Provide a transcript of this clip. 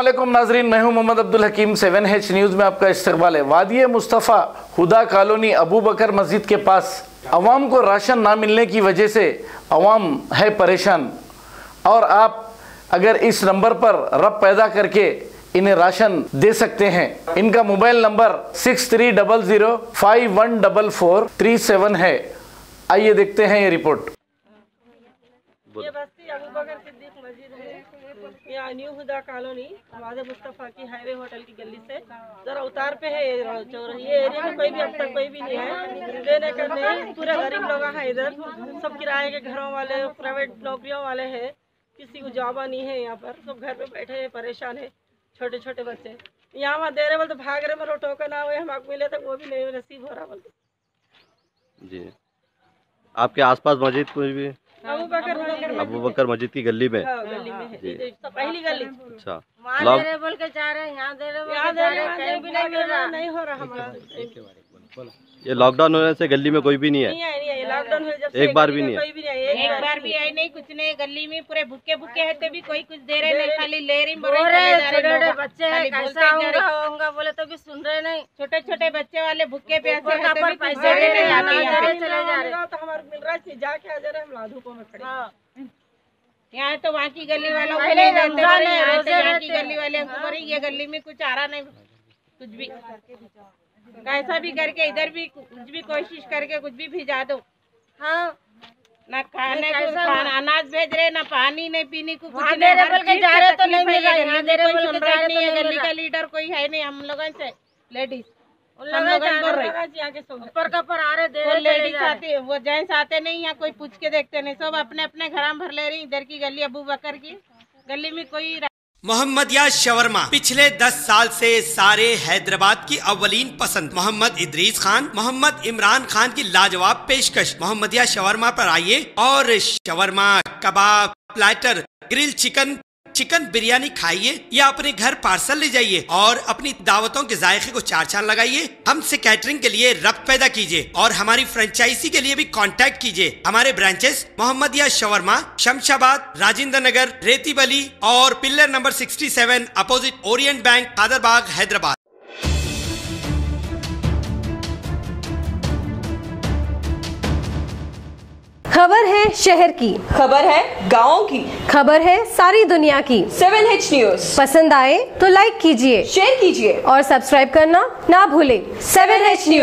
अस्सलामुअलैकुम नाजरीन, मैं हूं मोहम्मद अब्दुल हकीम। 7H न्यूज़ में आपका इस्तकबाल है। वादी मुस्तफ़ा हुदा कॉलोनी अबू बकर मस्जिद के पास अवाम को राशन ना मिलने की वजह से अवाम है परेशान, और आप अगर इस नंबर पर रब पैदा करके इन्हें राशन दे सकते हैं। इनका मोबाइल नंबर 6300514437 है। आइए देखते हैं ये रिपोर्ट। ये बस्ती अबू बकर सिद्दीक मस्जिद है, यहाँ न्यू हुदा कॉलोनी वादी मुस्तफ़ा की हाईवे होटल की गली से जरा उतार पे है चौराहा। ये एरिया में कोई भी अब तक कोई भी नहीं है देने का, नहीं पूरे गरीब लोग हैं इधर, सब किराए के घरों वाले, प्राइवेट नौकरियों वाले हैं, किसी को जॉबा नहीं है। यहाँ पर सब घर पे बैठे हैं, परेशान है, छोटे छोटे बच्चे। यहाँ वहाँ दे रहे बोल तो भाग रहे, मेरे टोकन ना हुए हमारे मिले तक वो भी नहीं नसीब हो रहा बोल जी। आपके आसपास मस्जिद कोई भी? अबू बकर मस्जिद की गली में? हाँ, गली में है, तो पहली गली। अच्छा, बोल के जा रहे हैं, यहाँ दे रहे कहीं भी नहीं मिल रहा, नहीं हो रहा हमारा। ये लॉकडाउन होने से गली में कोई भी नहीं है? नहीं, लॉकडाउन हो जब एक बार भी नहीं है? एक बार भी आई नहीं, कुछ नहीं। गली में पूरे भूखे भूखे है, तो भी कोई कुछ दे रहे नहीं, खाली ले रही छोटे बच्चे हैं, कैसा होगा बोले तो भी सुन रहे नहीं। छोटे छोटे बच्चे वाले भूखे प्यासे पैसे चले जा रहे, तो हमारे मिल रहा है जाके आ जा रहे, हम धूपों में खड़े। यहाँ तो वहाँ की गली वालों को नहीं जानते, यहाँ की गली वाले हमको ये गली में कुछ आ रहा नहीं, कुछ भी कैसा भी करके इधर भी कुछ भी कोशिश करके कुछ भी भिजा दो। हाँ, ना खाने को अनाज भेज रहे, ना पानी नहीं पीने को कुछ नहीं। जा रहे तो नहीं मिल रहा, गली का लीडर कोई है नहीं, हम लोगों से लेडीज ऊपर का पर आ रहे, लेडीज आते, वो जेंट्स आते नहीं, यहाँ कोई पूछ के देखते नहीं, सब अपने अपने घर में भर ले रही। इधर की गली अबू बकर की गली में कोई मोहम्मदिया शवरमा पिछले 10 साल से सारे हैदराबाद की अव्वलीन पसंद मोहम्मद इदरीस खान, मोहम्मद इमरान खान की लाजवाब पेशकश। मोहम्मदिया शवरमा पर आइए और शवरमा, कबाब, platter, grill chicken, chicken biryani खाइए या अपने घर पार्सल ले जाइए और अपनी दावतों के जायके को चार चांद लगाइए। हमसे कैटरिंग के लिए रब्त पैदा कीजिए और हमारी फ्रेंचाइजी के लिए भी कांटेक्ट कीजिए। हमारे ब्रांचेस मोहम्मदिया शवरमा, शमशाबाद, राजेंद्र नगर, रेती बली और pillar number 67 opposite Orient bank, Kadarbagh, Hyderabad. खबर है शहर की, खबर है गाँव की, खबर है सारी दुनिया की। 7H न्यूज़ पसंद आए तो लाइक कीजिए, शेयर कीजिए और सब्सक्राइब करना ना भूलें। 7H news.